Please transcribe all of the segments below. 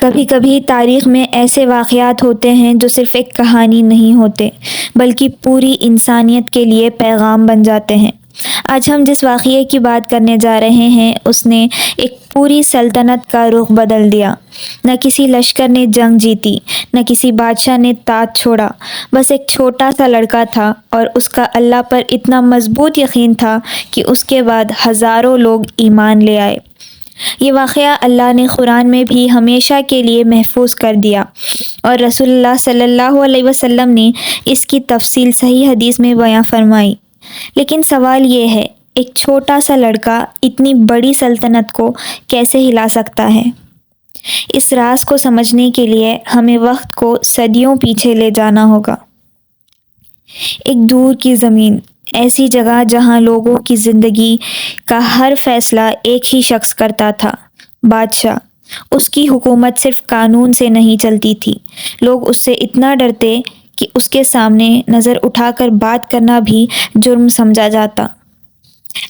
کبھی کبھی تاریخ میں ایسے واقعات ہوتے ہیں جو صرف ایک کہانی نہیں ہوتے بلکہ پوری انسانیت کے لیے پیغام بن جاتے ہیں۔ آج ہم جس واقعے کی بات کرنے جا رہے ہیں اس نے ایک پوری سلطنت کا رخ بدل دیا۔ نہ کسی لشکر نے جنگ جیتی، نہ کسی بادشاہ نے تاج چھوڑا، بس ایک چھوٹا سا لڑکا تھا اور اس کا اللہ پر اتنا مضبوط یقین تھا کہ اس کے بعد ہزاروں لوگ ایمان لے آئے۔ یہ واقعہ اللہ نے قرآن میں بھی ہمیشہ کے لیے محفوظ کر دیا اور رسول اللہ صلی اللہ علیہ وسلم نے اس کی تفصیل صحیح حدیث میں بیان فرمائی۔ لیکن سوال یہ ہے، ایک چھوٹا سا لڑکا اتنی بڑی سلطنت کو کیسے ہلا سکتا ہے؟ اس راز کو سمجھنے کے لیے ہمیں وقت کو صدیوں پیچھے لے جانا ہوگا۔ ایک دور کی زمین، ایسی جگہ جہاں لوگوں کی زندگی کا ہر فیصلہ ایک ہی شخص کرتا تھا، بادشاہ۔ اس کی حکومت صرف قانون سے نہیں چلتی تھی، لوگ اس سے اتنا ڈرتے کہ اس کے سامنے نظر اٹھا کر بات کرنا بھی جرم سمجھا جاتا۔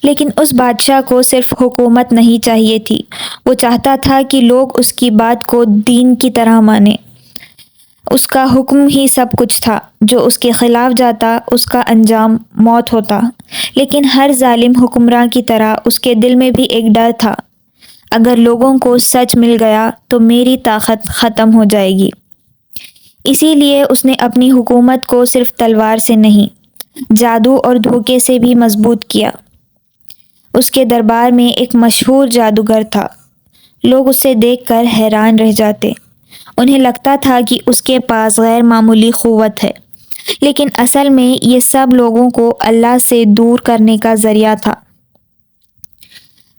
لیکن اس بادشاہ کو صرف حکومت نہیں چاہیے تھی، وہ چاہتا تھا کہ لوگ اس کی بات کو دین کی طرح مانیں۔ اس کا حکم ہی سب کچھ تھا، جو اس کے خلاف جاتا اس کا انجام موت ہوتا۔ لیکن ہر ظالم حکمراں کی طرح اس کے دل میں بھی ایک ڈر تھا، اگر لوگوں کو سچ مل گیا تو میری طاقت ختم ہو جائے گی۔ اسی لیے اس نے اپنی حکومت کو صرف تلوار سے نہیں، جادو اور دھوکے سے بھی مضبوط کیا۔ اس کے دربار میں ایک مشہور جادوگر تھا، لوگ اسے دیکھ کر حیران رہ جاتے۔ انہیں لگتا تھا کہ اس کے پاس غیر معمولی قوت ہے، لیکن اصل میں یہ سب لوگوں کو اللہ سے دور کرنے کا ذریعہ تھا۔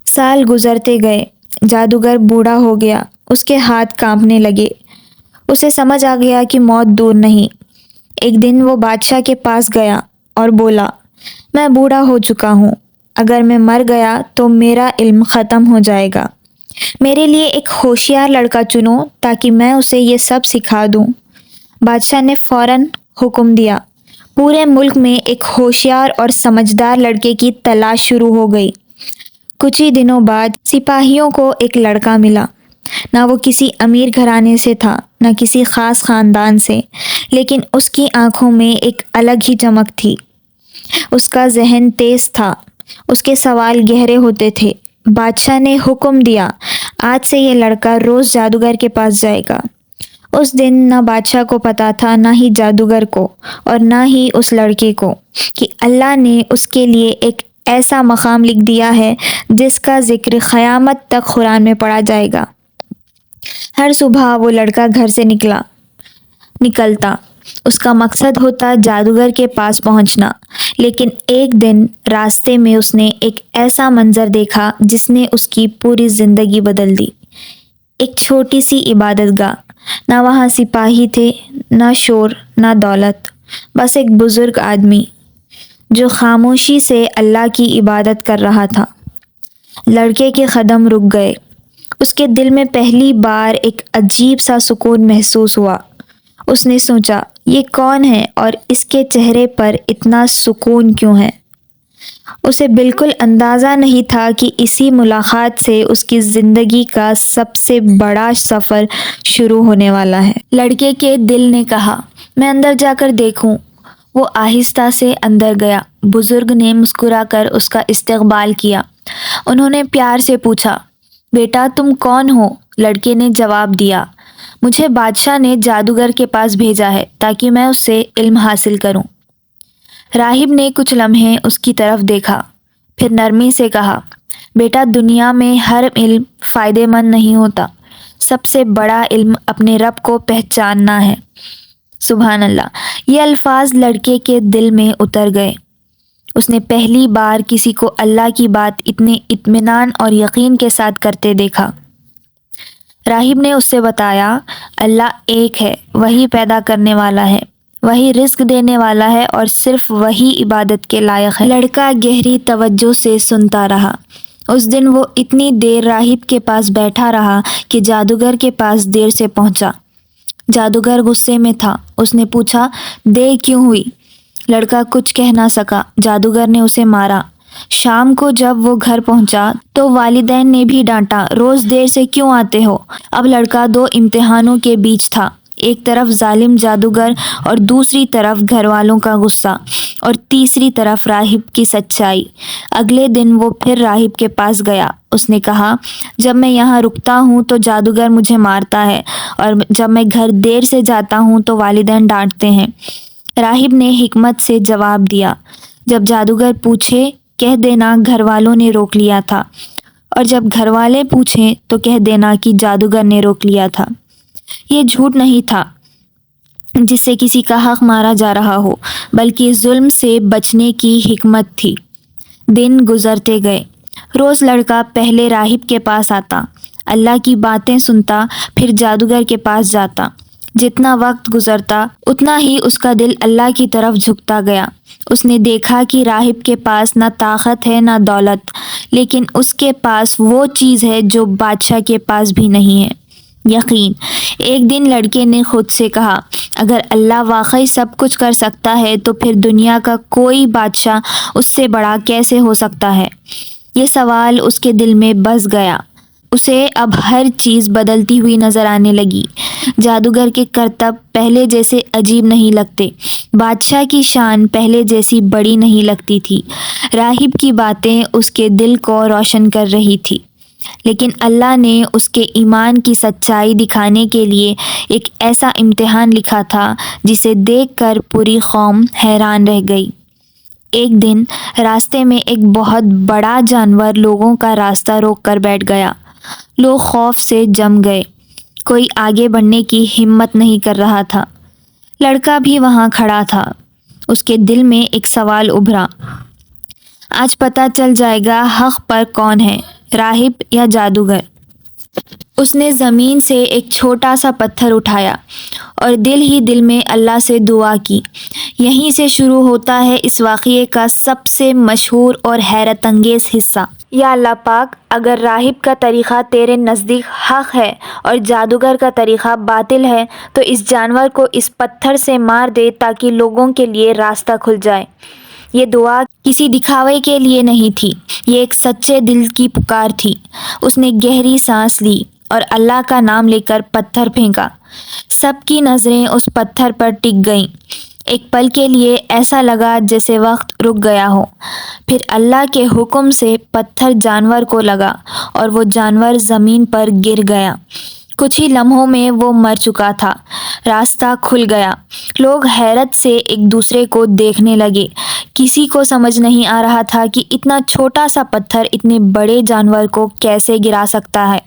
سال گزرتے گئے، جادوگر بوڑھا ہو گیا، اس کے ہاتھ کانپنے لگے۔ اسے سمجھ آ گیا کہ موت دور نہیں۔ ایک دن وہ بادشاہ کے پاس گیا اور بولا، میں بوڑھا ہو چکا ہوں، اگر میں مر گیا تو میرا علم ختم ہو جائے گا۔ میرے لیے ایک ہوشیار لڑکا چنو تاکہ میں اسے یہ سب سکھا دوں۔ بادشاہ نے فوراً حکم دیا۔ پورے ملک میں ایک ہوشیار اور سمجھدار لڑکے کی تلاش شروع ہو گئی۔ کچھ ہی دنوں بعد سپاہیوں کو ایک لڑکا ملا۔ نہ وہ کسی امیر گھرانے سے تھا، نہ کسی خاص خاندان سے، لیکن اس کی آنکھوں میں ایک الگ ہی چمک تھی۔ اس کا ذہن تیز تھا، اس کے سوال گہرے ہوتے تھے۔ بادشاہ نے حکم دیا، آج سے یہ لڑکا روز جادوگر کے پاس جائے گا۔ اس دن نہ بادشاہ کو پتا تھا، نہ ہی جادوگر کو، اور نہ ہی اس لڑکے کو، کہ اللہ نے اس کے لیے ایک ایسا مقام لکھ دیا ہے جس کا ذکر قیامت تک قرآن میں پڑھا جائے گا۔ ہر صبح وہ لڑکا گھر سے نکلتا، اس کا مقصد ہوتا جادوگر کے پاس پہنچنا۔ لیکن ایک دن راستے میں اس نے ایک ایسا منظر دیکھا جس نے اس کی پوری زندگی بدل دی۔ ایک چھوٹی سی عبادت گاہ، نہ وہاں سپاہی تھے، نہ شور، نہ دولت، بس ایک بزرگ آدمی جو خاموشی سے اللہ کی عبادت کر رہا تھا۔ لڑکے کے قدم رک گئے۔ اس کے دل میں پہلی بار ایک عجیب سا سکون محسوس ہوا۔ اس نے سوچا، یہ کون ہے اور اس کے چہرے پر اتنا سکون کیوں ہے؟ اسے بالکل اندازہ نہیں تھا کہ اسی ملاقات سے اس کی زندگی کا سب سے بڑا سفر شروع ہونے والا ہے۔ لڑکے کے دل نے کہا، میں اندر جا کر دیکھوں۔ وہ آہستہ سے اندر گیا۔ بزرگ نے مسکرا کر اس کا استقبال کیا۔ انہوں نے پیار سے پوچھا، بیٹا تم کون ہو؟ لڑکے نے جواب دیا، مجھے بادشاہ نے جادوگر کے پاس بھیجا ہے تاکہ میں اس سے علم حاصل کروں۔ راہب نے کچھ لمحے اس کی طرف دیکھا، پھر نرمی سے کہا، بیٹا دنیا میں ہر علم فائدہ مند نہیں ہوتا، سب سے بڑا علم اپنے رب کو پہچاننا ہے۔ سبحان اللہ! یہ الفاظ لڑکے کے دل میں اتر گئے۔ اس نے پہلی بار کسی کو اللہ کی بات اتنے اطمینان اور یقین کے ساتھ کرتے دیکھا۔ راہب نے اس سے بتایا، اللہ ایک ہے، وہی پیدا کرنے والا ہے، وہی رزق دینے والا ہے اور صرف وہی عبادت کے لائق ہے۔ لڑکا گہری توجہ سے سنتا رہا۔ اس دن وہ اتنی دیر راہب کے پاس بیٹھا رہا کہ جادوگر کے پاس دیر سے پہنچا۔ جادوگر غصے میں تھا۔ اس نے پوچھا، دیر کیوں ہوئی؟ لڑکا کچھ کہہ نہ سکا۔ جادوگر نے اسے مارا۔ شام کو جب وہ گھر پہنچا تو والدین نے بھی ڈانٹا، روز دیر سے کیوں آتے ہو؟ اب لڑکا دو امتحانوں کے بیچ تھا، ایک طرف ظالم جادوگر اور دوسری طرف گھر والوں کا غصہ اور تیسری طرف راہب کی سچائی۔ اگلے دن وہ پھر راہب کے پاس گیا۔ اس نے کہا، جب میں یہاں رکتا ہوں تو جادوگر مجھے مارتا ہے اور جب میں گھر دیر سے جاتا ہوں تو والدین ڈانٹتے ہیں۔ راہب نے حکمت سے جواب دیا، جب جادوگر پوچھے کہہ دینا گھر والوں نے روک لیا تھا، اور جب گھر والے پوچھیں تو کہہ دینا کہ جادوگر نے روک لیا تھا۔ یہ جھوٹ نہیں تھا جس سے کسی کا حق مارا جا رہا ہو، بلکہ ظلم سے بچنے کی حکمت تھی۔ دن گزرتے گئے۔ روز لڑکا پہلے راہب کے پاس آتا، اللہ کی باتیں سنتا، پھر جادوگر کے پاس جاتا۔ جتنا وقت گزرتا اتنا ہی اس کا دل اللہ کی طرف جھکتا گیا۔ اس نے دیکھا کہ راہب کے پاس نہ طاقت ہے نہ دولت، لیکن اس کے پاس وہ چیز ہے جو بادشاہ کے پاس بھی نہیں ہے، یقین۔ ایک دن لڑکے نے خود سے کہا، اگر اللہ واقعی سب کچھ کر سکتا ہے تو پھر دنیا کا کوئی بادشاہ اس سے بڑا کیسے ہو سکتا ہے؟ یہ سوال اس کے دل میں بس گیا۔ اسے اب ہر چیز بدلتی ہوئی نظر آنے لگی۔ جادوگر کے کرتب پہلے جیسے عجیب نہیں لگتے، بادشاہ کی شان پہلے جیسی بڑی نہیں لگتی تھی، راہب کی باتیں اس کے دل کو روشن کر رہی تھی۔ لیکن اللہ نے اس کے ایمان کی سچائی دکھانے کے لیے ایک ایسا امتحان لکھا تھا جسے دیکھ کر پوری قوم حیران رہ گئی۔ ایک دن راستے میں ایک بہت بڑا جانور لوگوں کا راستہ روک کر بیٹھ گیا۔ لوگ خوف سے جم گئے، کوئی آگے بڑھنے کی ہمت نہیں کر رہا تھا۔ لڑکا بھی وہاں کھڑا تھا۔ اس کے دل میں ایک سوال ابھرا، آج پتہ چل جائے گا حق پر کون ہے، راہب یا جادوگر۔ اس نے زمین سے ایک چھوٹا سا پتھر اٹھایا اور دل ہی دل میں اللہ سے دعا کی۔ یہیں سے شروع ہوتا ہے اس واقعے کا سب سے مشہور اور حیرت انگیز حصہ۔ یا اللہ پاک، اگر راہب کا طریقہ تیرے نزدیک حق ہے اور جادوگر کا طریقہ باطل ہے تو اس جانور کو اس پتھر سے مار دے تاکہ لوگوں کے لیے راستہ کھل جائے۔ یہ دعا کسی دکھاوے کے لیے نہیں تھی، یہ ایک سچے دل کی پکار تھی۔ اس نے گہری سانس لی اور اللہ کا نام لے کر پتھر پھینکا۔ سب کی نظریں اس پتھر پر ٹک گئیں۔ ایک پل کے لیے ایسا لگا جیسے وقت رک گیا ہو، پھر اللہ کے حکم سے پتھر جانور کو لگا اور وہ جانور زمین پر گر گیا۔ کچھ ہی لمحوں میں وہ مر چکا تھا۔ راستہ کھل گیا۔ لوگ حیرت سے ایک دوسرے کو دیکھنے لگے۔ کسی کو سمجھ نہیں آ رہا تھا کہ اتنا چھوٹا سا پتھر اتنے بڑے جانور کو کیسے گرا سکتا ہے۔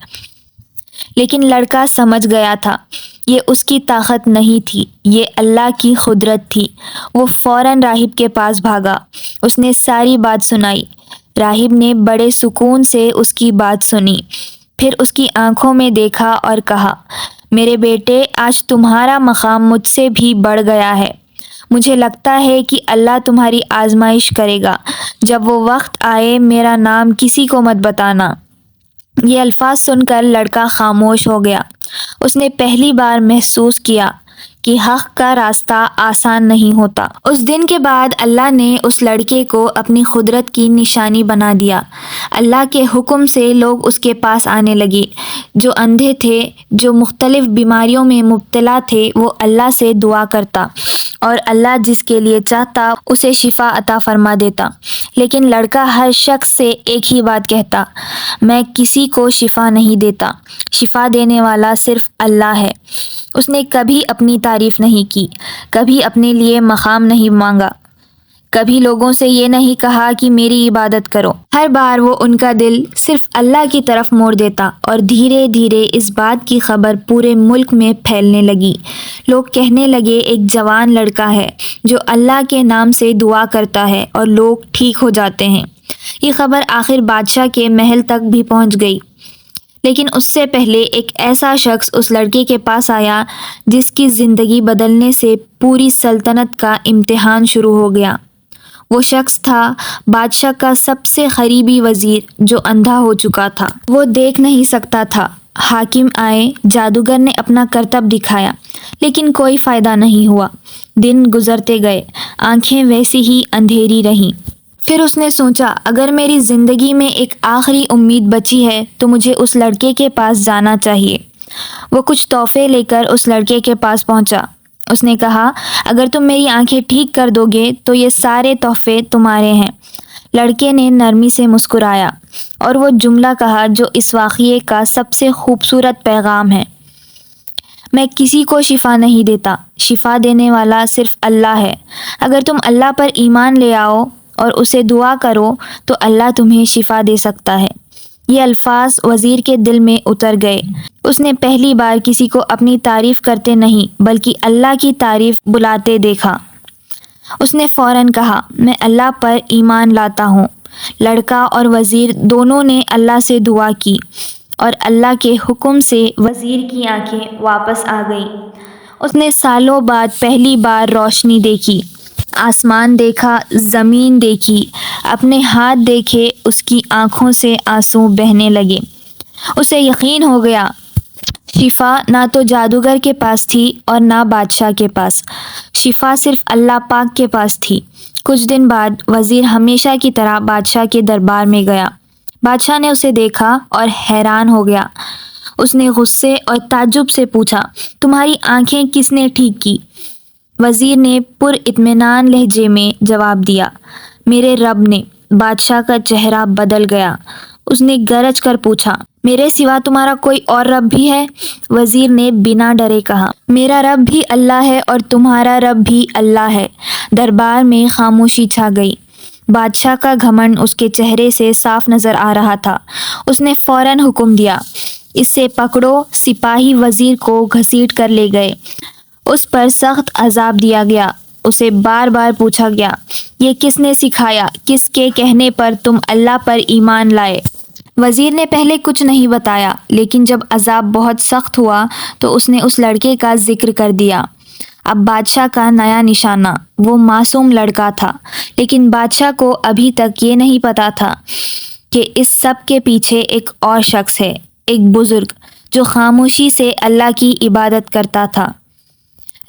لیکن لڑکا سمجھ گیا تھا، یہ اس کی طاقت نہیں تھی، یہ اللہ کی قدرت تھی۔ وہ فوراً راہب کے پاس بھاگا۔ اس نے ساری بات سنائی۔ راہب نے بڑے سکون سے اس کی بات سنی، پھر اس کی آنکھوں میں دیکھا اور کہا، میرے بیٹے، آج تمہارا مقام مجھ سے بھی بڑھ گیا ہے۔ مجھے لگتا ہے کہ اللہ تمہاری آزمائش کرے گا۔ جب وہ وقت آئے میرا نام کسی کو مت بتانا۔ یہ الفاظ سن کر لڑکا خاموش ہو گیا۔ اس نے پہلی بار محسوس کیا کہ حق کا راستہ آسان نہیں ہوتا۔ اس دن کے بعد اللہ نے اس لڑکے کو اپنی قدرت کی نشانی بنا دیا۔ اللہ کے حکم سے لوگ اس کے پاس آنے لگے۔ جو اندھے تھے، جو مختلف بیماریوں میں مبتلا تھے، وہ اللہ سے دعا کرتا اور اللہ جس کے لیے چاہتا اسے شفا عطا فرما دیتا۔ لیکن لڑکا ہر شخص سے ایک ہی بات کہتا، میں کسی کو شفا نہیں دیتا، شفا دینے والا صرف اللہ ہے۔ اس نے کبھی اپنی تعریف نہیں کی، کبھی اپنے لیے مقام نہیں مانگا، کبھی لوگوں سے یہ نہیں کہا کہ میری عبادت کرو۔ ہر بار وہ ان کا دل صرف اللہ کی طرف موڑ دیتا اور دھیرے دھیرے اس بات کی خبر پورے ملک میں پھیلنے لگی۔ لوگ کہنے لگے ایک جوان لڑکا ہے جو اللہ کے نام سے دعا کرتا ہے اور لوگ ٹھیک ہو جاتے ہیں۔ یہ خبر آخر بادشاہ کے محل تک بھی پہنچ گئی۔ لیکن اس سے پہلے ایک ایسا شخص اس لڑکے کے پاس آیا جس کی زندگی بدلنے سے پوری سلطنت کا امتحان شروع ہو گیا۔ وہ شخص تھا بادشاہ کا سب سے قریبی وزیر جو اندھا ہو چکا تھا، وہ دیکھ نہیں سکتا تھا۔ حاکم آئے، جادوگر نے اپنا کرتب دکھایا، لیکن کوئی فائدہ نہیں ہوا۔ دن گزرتے گئے، آنکھیں ویسی ہی اندھیری رہیں۔ پھر اس نے سوچا اگر میری زندگی میں ایک آخری امید بچی ہے تو مجھے اس لڑکے کے پاس جانا چاہیے۔ وہ کچھ تحفے لے کر اس لڑکے کے پاس پہنچا۔ اس نے کہا اگر تم میری آنکھیں ٹھیک کر دو گے تو یہ سارے تحفے تمہارے ہیں۔ لڑکے نے نرمی سے مسکرایا اور وہ جملہ کہا جو اس واقعے کا سب سے خوبصورت پیغام ہے، میں کسی کو شفا نہیں دیتا، شفا دینے والا صرف اللہ ہے۔ اگر تم اللہ پر ایمان لے آؤ اور اسے دعا کرو تو اللہ تمہیں شفا دے سکتا ہے۔ یہ الفاظ وزیر کے دل میں اتر گئے۔ اس نے پہلی بار کسی کو اپنی تعریف کرتے نہیں بلکہ اللہ کی تعریف بلاتے دیکھا۔ اس نے فوراً کہا میں اللہ پر ایمان لاتا ہوں۔ لڑکا اور وزیر دونوں نے اللہ سے دعا کی اور اللہ کے حکم سے وزیر کی آنکھیں واپس آ گئیں۔ اس نے سالوں بعد پہلی بار روشنی دیکھی، آسمان دیکھا، زمین دیکھی، اپنے ہاتھ دیکھے، اس کی آنکھوں سے آنسو بہنے لگے۔ اسے یقین ہو گیا شفا نہ تو جادوگر کے پاس تھی اور نہ بادشاہ کے پاس، شفا صرف اللہ پاک کے پاس تھی۔ کچھ دن بعد وزیر ہمیشہ کی طرح بادشاہ کے دربار میں گیا۔ بادشاہ نے اسے دیکھا اور حیران ہو گیا۔ اس نے غصے اور تعجب سے پوچھا تمہاری آنکھیں کس نے ٹھیک کی؟ وزیر نے پر اطمینان لہجے میں جواب دیا میرے رب نے۔ بادشاہ کا چہرہ بدل گیا۔ اس نے گرج کر پوچھا میرے سوا تمہارا کوئی اور رب بھی ہے؟ وزیر نے بنا ڈرے کہا میرا رب بھی اللہ ہے اور تمہارا رب بھی اللہ ہے۔ دربار میں خاموشی چھا گئی۔ بادشاہ کا گھمنڈ اس کے چہرے سے صاف نظر آ رہا تھا۔ اس نے فوراً حکم دیا اسے پکڑو۔ سپاہی وزیر کو گھسیٹ کر لے گئے۔ اس پر سخت عذاب دیا گیا۔ اسے بار بار پوچھا گیا یہ کس نے سکھایا؟ کس کے کہنے پر تم اللہ پر ایمان لائے؟ وزیر نے پہلے کچھ نہیں بتایا، لیکن جب عذاب بہت سخت ہوا تو اس نے اس لڑکے کا ذکر کر دیا۔ اب بادشاہ کا نیا نشانہ، وہ معصوم لڑکا تھا، لیکن بادشاہ کو ابھی تک یہ نہیں پتا تھا کہ اس سب کے پیچھے ایک اور شخص ہے، ایک بزرگ جو خاموشی سے اللہ کی عبادت کرتا تھا،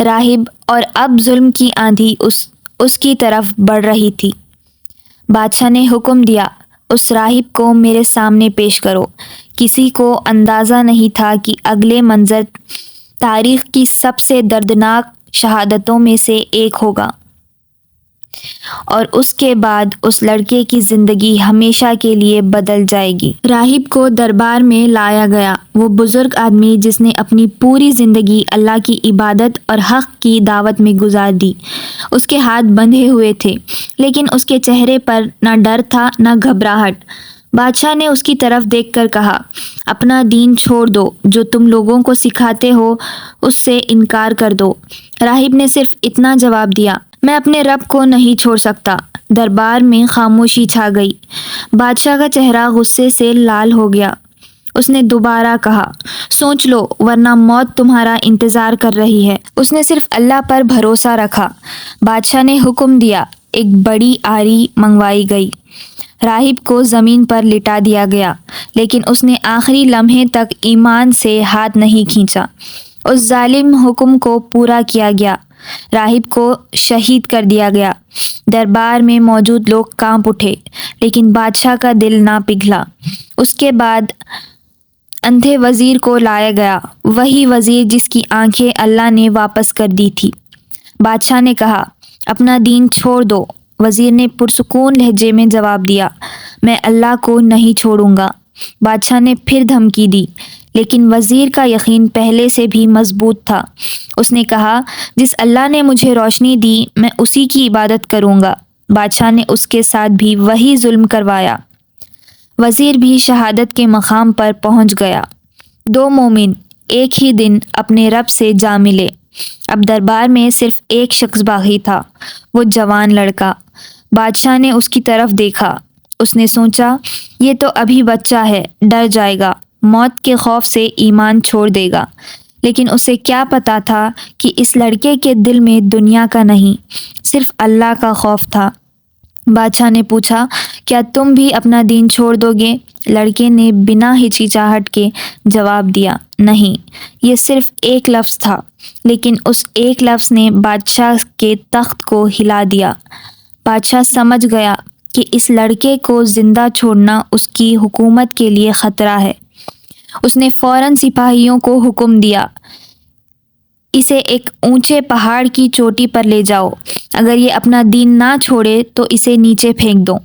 راہب، اور اب ظلم کی آندھی اس کی طرف بڑھ رہی تھی۔ بادشاہ نے حکم دیا اس راہب کو میرے سامنے پیش کرو۔ کسی کو اندازہ نہیں تھا کہ اگلے منظر تاریخ کی سب سے دردناک شہادتوں میں سے ایک ہوگا، اور اس کے بعد اس لڑکے کی زندگی ہمیشہ کے لیے بدل جائے گی۔ راہب کو دربار میں لایا گیا۔ وہ بزرگ آدمی جس نے اپنی پوری زندگی اللہ کی عبادت اور حق کی دعوت میں گزار دی، اس کے ہاتھ بندھے ہوئے تھے، لیکن اس کے چہرے پر نہ ڈر تھا نہ گھبراہٹ۔ بادشاہ نے اس کی طرف دیکھ کر کہا اپنا دین چھوڑ دو، جو تم لوگوں کو سکھاتے ہو اس سے انکار کر دو۔ راہب نے صرف اتنا جواب دیا میں اپنے رب کو نہیں چھوڑ سکتا۔ دربار میں خاموشی چھا گئی۔ بادشاہ کا چہرہ غصے سے لال ہو گیا۔ اس نے دوبارہ کہا سوچ لو ورنہ موت تمہارا انتظار کر رہی ہے۔ اس نے صرف اللہ پر بھروسہ رکھا۔ بادشاہ نے حکم دیا ایک بڑی آری منگوائی گئی۔ راہب کو زمین پر لٹا دیا گیا، لیکن اس نے آخری لمحے تک ایمان سے ہاتھ نہیں کھینچا۔ اس ظالم حکم کو پورا کیا گیا۔ راہب کو شہید کر دیا گیا۔ دربار میں موجود لوگ کانپ اٹھے، لیکن بادشاہ کا دل نہ پگھلا۔ اس کے بعد اندھے وزیر کو لایا گیا، وہی وزیر جس کی آنکھیں اللہ نے واپس کر دی تھی۔ بادشاہ نے کہا اپنا دین چھوڑ دو۔ وزیر نے پرسکون لہجے میں جواب دیا میں اللہ کو نہیں چھوڑوں گا۔ بادشاہ نے پھر دھمکی دی، لیکن وزیر کا یقین پہلے سے بھی مضبوط تھا۔ اس نے کہا جس اللہ نے مجھے روشنی دی میں اسی کی عبادت کروں گا۔ بادشاہ نے اس کے ساتھ بھی وہی ظلم کروایا۔ وزیر بھی شہادت کے مقام پر پہنچ گیا۔ دو مومن ایک ہی دن اپنے رب سے جا ملے۔ اب دربار میں صرف ایک شخص باقی تھا، وہ جوان لڑکا۔ بادشاہ نے اس کی طرف دیکھا۔ اس نے سوچا یہ تو ابھی بچہ ہے، ڈر جائے گا، موت کے خوف سے ایمان چھوڑ دے گا، لیکن اسے کیا پتا تھا کہ اس لڑکے کے دل میں دنیا کا نہیں، صرف اللہ کا خوف تھا۔ بادشاہ نے پوچھا کیا تم بھی اپنا دین چھوڑ دو گے؟ لڑکے نے بنا ہچکچاہٹ کے جواب دیا نہیں۔ یہ صرف ایک لفظ تھا، لیکن اس ایک لفظ نے بادشاہ کے تخت کو ہلا دیا۔ بادشاہ سمجھ گیا کہ اس لڑکے کو زندہ چھوڑنا اس کی حکومت کے لیے خطرہ ہے۔ اس نے فوراً سپاہیوں کو حکم دیا، اسے ایک اونچے پہاڑ کی چوٹی پر لے جاؤ، اگر یہ اپنا دین نہ چھوڑے تو اسے نیچے پھینک دو۔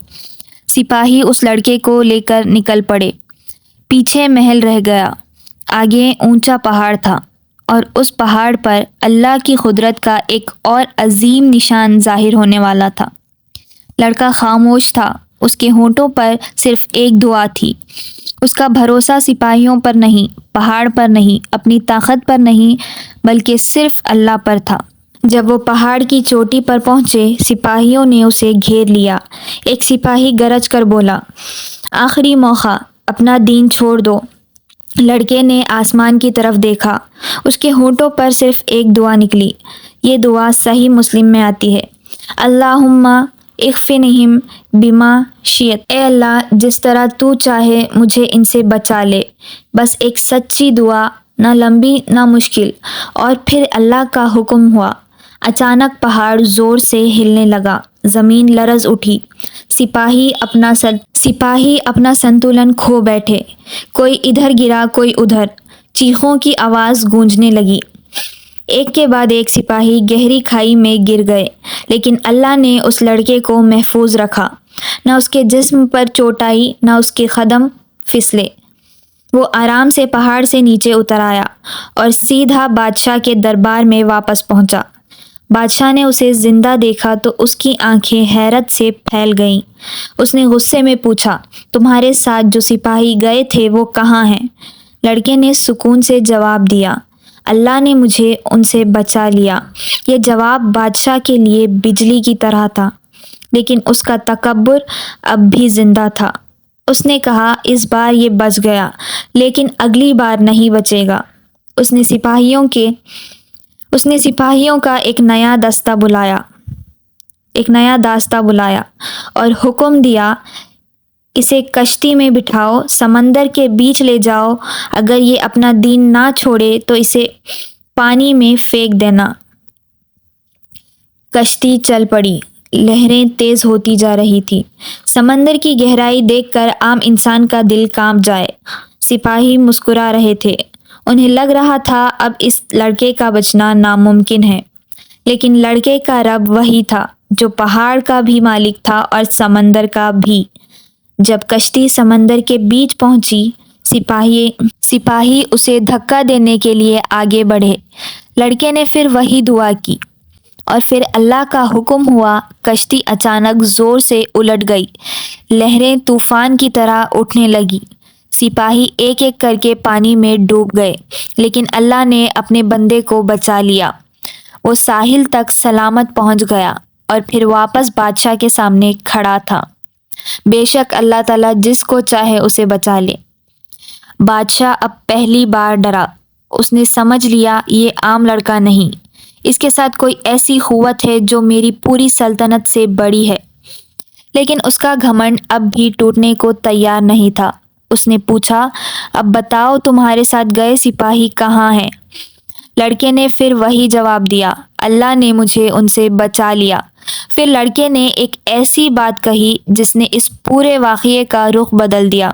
سپاہی اس لڑکے کو لے کر نکل پڑے۔ پیچھے محل رہ گیا، آگے اونچا پہاڑ تھا، اور اس پہاڑ پر اللہ کی قدرت کا ایک اور عظیم نشان ظاہر ہونے والا تھا۔ لڑکا خاموش تھا، اس کے ہونٹوں پر صرف ایک دعا تھی۔ اس کا بھروسہ سپاہیوں پر نہیں، پہاڑ پر نہیں، اپنی طاقت پر نہیں، بلکہ صرف اللہ پر تھا۔ جب وہ پہاڑ کی چوٹی پر پہنچے، سپاہیوں نے اسے گھیر لیا۔ ایک سپاہی گرج کر بولا، آخری موقع، اپنا دین چھوڑ دو۔ لڑکے نے آسمان کی طرف دیکھا، اس کے ہونٹوں پر صرف ایک دعا نکلی۔ یہ دعا صحیح مسلم میں آتی ہے، اللہم اغفنہم بما شئت، اے اللہ جس طرح تو چاہے مجھے ان سے بچا لے۔ بس ایک سچی دعا، نہ لمبی نہ مشکل۔ اور پھر اللہ کا حکم ہوا۔ اچانک پہاڑ زور سے ہلنے لگا، زمین لرز اٹھی، سپاہی اپنا سنتولن کھو بیٹھے، کوئی ادھر گرا کوئی ادھر، چیخوں کی آواز گونجنے لگی۔ ایک کے بعد ایک سپاہی گہری کھائی میں گر گئے، لیکن اللہ نے اس لڑکے کو محفوظ رکھا۔ نہ اس کے جسم پر چوٹ آئی، نہ اس کے قدم پھسلے۔ وہ آرام سے پہاڑ سے نیچے اتر آیا اور سیدھا بادشاہ کے دربار میں واپس پہنچا۔ بادشاہ نے اسے زندہ دیکھا تو اس کی آنکھیں حیرت سے پھیل گئیں۔ اس نے غصے میں پوچھا، تمہارے ساتھ جو سپاہی گئے تھے وہ کہاں ہیں؟ لڑکے نے سکون سے جواب دیا، اللہ نے مجھے ان سے بچا لیا۔ یہ جواب بادشاہ کے لیے بجلی کی طرح تھا، لیکن اس کا تکبر اب بھی زندہ تھا۔ اس نے کہا، اس بار یہ بچ گیا، لیکن اگلی بار نہیں بچے گا۔ اس نے سپاہیوں کا ایک نیا داستہ بلایا اور حکم دیا، اسے کشتی میں بٹھاؤ، سمندر کے بیچ لے جاؤ، اگر یہ اپنا دین نہ چھوڑے تو اسے پانی میں پھینک دینا۔ کشتی چل پڑی، لہریں تیز ہوتی جا رہی تھی، سمندر کی گہرائی دیکھ کر عام انسان کا دل کانپ جائے۔ سپاہی مسکرا رہے تھے، انہیں لگ رہا تھا اب اس لڑکے کا بچنا ناممکن ہے، لیکن لڑکے کا رب وہی تھا جو پہاڑ کا بھی مالک تھا اور سمندر کا بھی۔ جب کشتی سمندر کے بیچ پہنچی، سپاہی اسے دھکا دینے کے لیے آگے بڑھے۔ لڑکے نے پھر وہی دعا کی، اور پھر اللہ کا حکم ہوا۔ کشتی اچانک زور سے الٹ گئی، لہریں طوفان کی طرح اٹھنے لگی، سپاہی ایک ایک کر کے پانی میں ڈوب گئے، لیکن اللہ نے اپنے بندے کو بچا لیا۔ وہ ساحل تک سلامت پہنچ گیا اور پھر واپس بادشاہ کے سامنے کھڑا تھا۔ بے شک اللہ تعالیٰ جس کو چاہے اسے بچا لے۔ بادشاہ اب پہلی بار ڈرا، اس نے سمجھ لیا یہ عام لڑکا نہیں، اس کے ساتھ کوئی ایسی قوت ہے جو میری پوری سلطنت سے بڑی ہے۔ لیکن اس کا گھمنڈ اب بھی ٹوٹنے کو تیار نہیں تھا۔ اس نے پوچھا، اب بتاؤ تمہارے ساتھ گئے سپاہی کہاں ہیں؟ لڑکے نے پھر وہی جواب دیا، اللہ نے مجھے ان سے بچا لیا۔ پھر لڑکے نے ایک ایسی بات کہی جس نے اس پورے واقعے کا رخ بدل دیا۔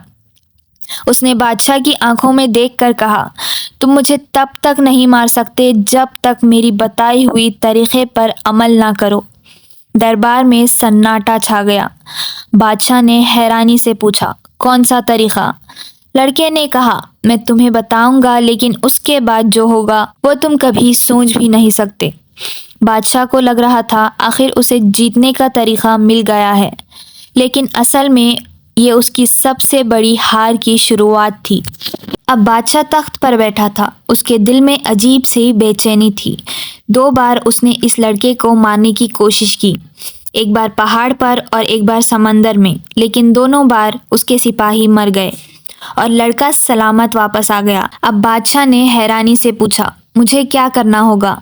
اس نے بادشاہ کی آنکھوں میں دیکھ کر کہا، تم مجھے تب تک نہیں مار سکتے جب تک میری بتائی ہوئی طریقے پر عمل نہ کرو۔ دربار میں سناٹا چھا گیا۔ بادشاہ نے حیرانی سے پوچھا، کون سا طریقہ؟ لڑکے نے کہا، میں تمہیں بتاؤں گا، لیکن اس کے بعد جو ہوگا وہ تم کبھی سوچ بھی نہیں سکتے۔ بادشاہ کو لگ رہا تھا آخر اسے جیتنے کا طریقہ مل گیا ہے، لیکن اصل میں یہ اس کی سب سے بڑی ہار کی شروعات تھی۔ اب بادشاہ تخت پر بیٹھا تھا، اس کے دل میں عجیب سی بے چینی تھی۔ 2 بار اس نے اس لڑکے کو مارنے کی کوشش کی، ایک بار پہاڑ پر اور ایک بار سمندر میں، لیکن دونوں بار اس کے سپاہی مر گئے اور لڑکا سلامت واپس آ گیا۔ اب بادشاہ نے حیرانی سے پوچھا، مجھے کیا کرنا ہوگا؟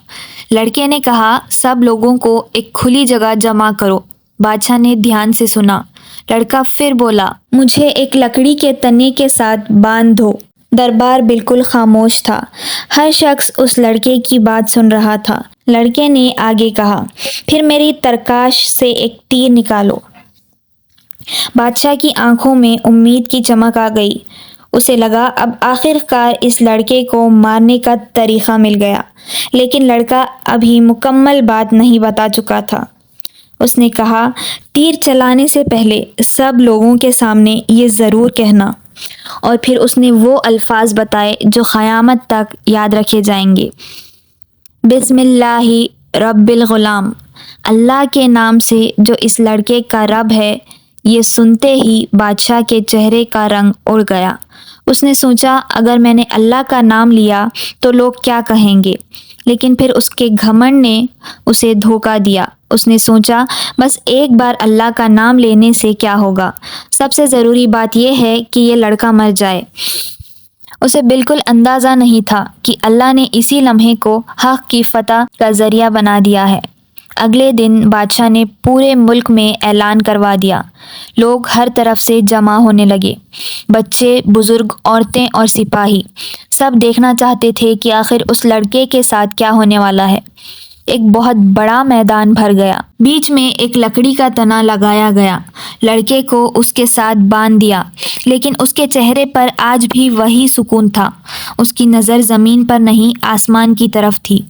لڑکے نے کہا، سب لوگوں کو ایک کھلی جگہ جمع کرو۔ بادشاہ نے دھیان سے سنا۔ لڑکا پھر بولا، مجھے ایک لکڑی کے تنے کے ساتھ باندھ دو۔ دربار بالکل خاموش تھا، ہر شخص اس لڑکے کی بات سن رہا تھا۔ لڑکے نے آگے کہا، پھر میری ترکاش سے ایک تیر نکالو۔ بادشاہ کی آنکھوں میں امید کی چمک آ گئی۔ اسے لگا اب آخر کار اس لڑکے کو مارنے کا طریقہ مل گیا، لیکن لڑکا ابھی مکمل بات نہیں بتا چکا تھا۔ اس نے کہا، تیر چلانے سے پہلے سب لوگوں کے سامنے یہ ضرور کہنا، اور پھر اس نے وہ الفاظ بتائے جو قیامت تک یاد رکھے جائیں گے۔ بسم اللہ رب الغلام، اللہ کے نام سے جو اس لڑکے کا رب ہے۔ یہ سنتے ہی بادشاہ کے چہرے کا رنگ اڑ گیا۔ اس نے سوچا اگر میں نے اللہ کا نام لیا تو لوگ کیا کہیں گے، لیکن پھر اس کے گھمنڈ نے اسے دھوکہ دیا۔ اس نے سوچا بس ایک بار اللہ کا نام لینے سے کیا ہوگا، سب سے ضروری بات یہ ہے کہ یہ لڑکا مر جائے۔ اسے بالکل اندازہ نہیں تھا کہ اللہ نے اسی لمحے کو حق کی فتح کا ذریعہ بنا دیا ہے۔ اگلے دن بادشاہ نے پورے ملک میں اعلان کروا دیا۔ لوگ ہر طرف سے جمع ہونے لگے، بچے، بزرگ، عورتیں اور سپاہی، سب دیکھنا چاہتے تھے کہ آخر اس لڑکے کے ساتھ کیا ہونے والا ہے۔ ایک بہت بڑا میدان بھر گیا، بیچ میں ایک لکڑی کا تنا لگایا گیا، لڑکے کو اس کے ساتھ باندھ دیا، لیکن اس کے چہرے پر آج بھی وہی سکون تھا۔ اس کی نظر زمین پر نہیں، آسمان کی طرف تھی۔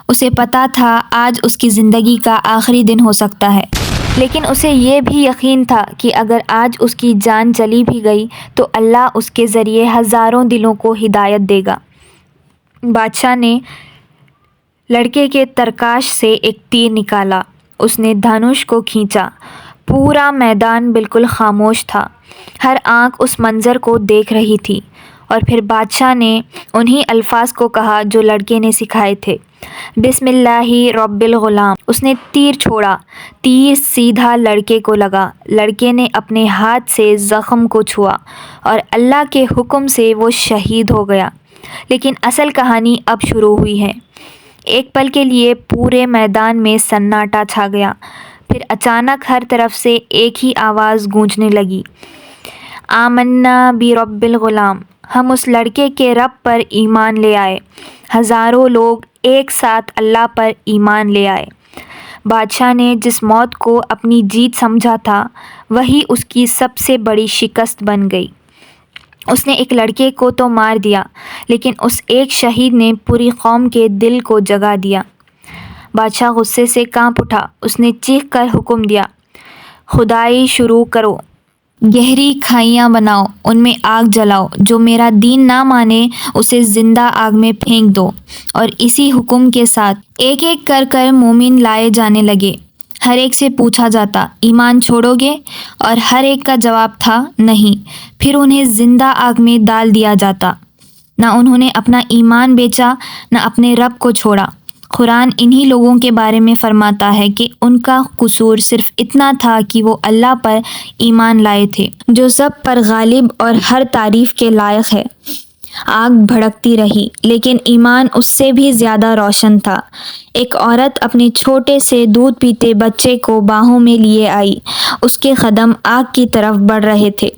اسے پتا تھا آج اس کی زندگی کا آخری دن ہو سکتا ہے، لیکن اسے یہ بھی یقین تھا کہ اگر آج اس کی جان چلی بھی گئی تو اللہ اس کے ذریعے ہزاروں دلوں کو ہدایت دے گا۔ بادشاہ نے لڑکے کے ترکاش سے ایک تیر نکالا، اس نے دھنوش کو کھینچا۔ پورا میدان بالکل خاموش تھا، ہر آنکھ اس منظر کو دیکھ رہی تھی، اور پھر بادشاہ نے انہی الفاظ کو کہا جو لڑکے نے سکھائے تھے، بسم اللہ رب الغلام۔ اس نے تیر چھوڑا، تیر سیدھا لڑکے کو لگا، لڑکے نے اپنے ہاتھ سے زخم کو چھوا اور اللہ کے حکم سے وہ شہید ہو گیا۔ لیکن اصل کہانی اب شروع ہوئی ہے۔ ایک پل کے لیے پورے میدان میں سناٹا چھا گیا، پھر اچانک ہر طرف سے ایک ہی آواز گونجنے لگی، آمنا برب الغلام، ہم اس لڑکے کے رب پر ایمان لے آئے۔ ہزاروں لوگ ایک ساتھ اللہ پر ایمان لے آئے۔ بادشاہ نے جس موت کو اپنی جیت سمجھا تھا وہی اس کی سب سے بڑی شکست بن گئی۔ اس نے ایک لڑکے کو تو مار دیا، لیکن اس ایک شہید نے پوری قوم کے دل کو جگا دیا۔ بادشاہ غصے سے کانپ اٹھا، اس نے چیخ کر حکم دیا، کھدائی شروع کرو، گہری کھائیاں بناؤ، ان میں آگ جلاؤ، جو میرا دین نہ مانے اسے زندہ آگ میں پھینک دو۔ اور اسی حکم کے ساتھ ایک ایک کر مومن لائے جانے لگے۔ ہر ایک سے پوچھا جاتا، ایمان چھوڑو گے؟ اور ہر ایک کا جواب تھا، نہیں۔ پھر انہیں زندہ آگ میں ڈال دیا جاتا۔ نہ انہوں نے اپنا ایمان بیچا، نہ اپنے رب کو چھوڑا۔ قرآن انہی لوگوں کے بارے میں فرماتا ہے کہ ان کا قصور صرف اتنا تھا کہ وہ اللہ پر ایمان لائے تھے، جو سب پر غالب اور ہر تعریف کے لائق ہے۔ آگ بھڑکتی رہی، لیکن ایمان اس سے بھی زیادہ روشن تھا۔ ایک عورت اپنے چھوٹے سے دودھ پیتے بچے کو باہوں میں لیے آئی، اس کے قدم آگ کی طرف بڑھ رہے تھے،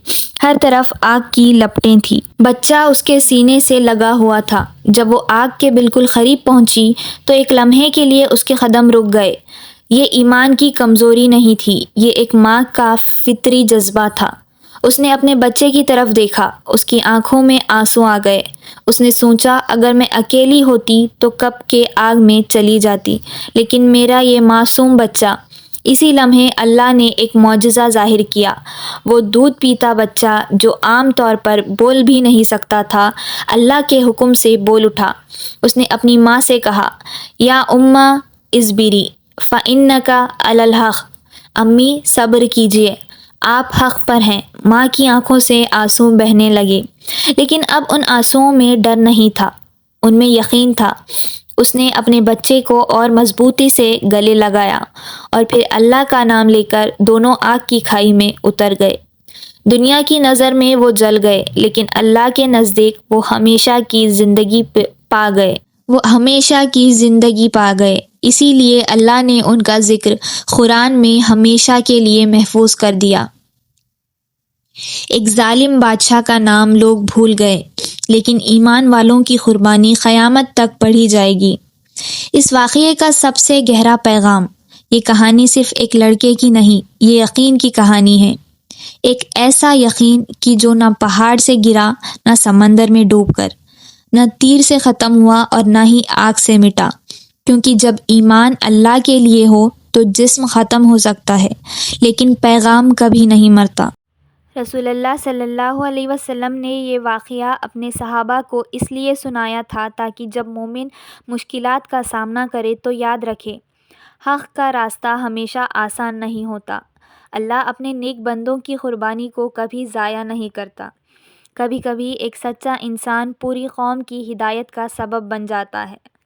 ہر طرف آگ کی لپٹیں تھیں۔ بچہ اس کے سینے سے لگا ہوا تھا۔ جب وہ آگ کے بالکل قریب پہنچی تو ایک لمحے کے لیے اس کے قدم رک گئے۔ یہ ایمان کی کمزوری نہیں تھی، یہ ایک ماں کا فطری جذبہ تھا۔ اس نے اپنے بچے کی طرف دیکھا، اس کی آنکھوں میں آنسو آ گئے۔ اس نے سوچا اگر میں اکیلی ہوتی تو کب کے آگ میں چلی جاتی، لیکن میرا یہ معصوم بچہ۔ اسی لمحے اللہ نے ایک معجزہ ظاہر کیا۔ وہ دودھ پیتا بچہ جو عام طور پر بول بھی نہیں سکتا تھا، اللہ کے حکم سے بول اٹھا۔ اس نے اپنی ماں سے کہا، یا امّا اصبری فإنک علی الحق، امی صبر کیجیے، آپ حق پر ہیں۔ ماں کی آنکھوں سے آنسو بہنے لگے، لیکن اب ان آنسوؤں میں ڈر نہیں تھا، ان میں یقین تھا۔ اس نے اپنے بچے کو اور مضبوطی سے گلے لگایا اور پھر اللہ کا نام لے کر دونوں آگ کی کھائی میں اتر گئے۔ دنیا کی نظر میں وہ جل گئے، لیکن اللہ کے نزدیک وہ ہمیشہ کی زندگی پا گئے۔ اسی لیے اللہ نے ان کا ذکر قرآن میں ہمیشہ کے لیے محفوظ کر دیا۔ ایک ظالم بادشاہ کا نام لوگ بھول گئے، لیکن ایمان والوں کی قربانی قیامت تک پڑھی جائے گی۔ اس واقعے کا سب سے گہرا پیغام، یہ کہانی صرف ایک لڑکے کی نہیں، یہ یقین کی کہانی ہے۔ ایک ایسا یقین کہ جو نہ پہاڑ سے گرا، نہ سمندر میں ڈوب کر، نہ تیر سے ختم ہوا اور نہ ہی آگ سے مٹا، کیونکہ جب ایمان اللہ کے لیے ہو تو جسم ختم ہو سکتا ہے لیکن پیغام کبھی نہیں مرتا۔ رسول اللہ صلی اللہ علیہ وسلم نے یہ واقعہ اپنے صحابہ کو اس لیے سنایا تھا تاکہ جب مومن مشکلات کا سامنا کرے تو یاد رکھے حق کا راستہ ہمیشہ آسان نہیں ہوتا۔ اللہ اپنے نیک بندوں کی قربانی کو کبھی ضائع نہیں کرتا۔ کبھی کبھی ایک سچا انسان پوری قوم کی ہدایت کا سبب بن جاتا ہے۔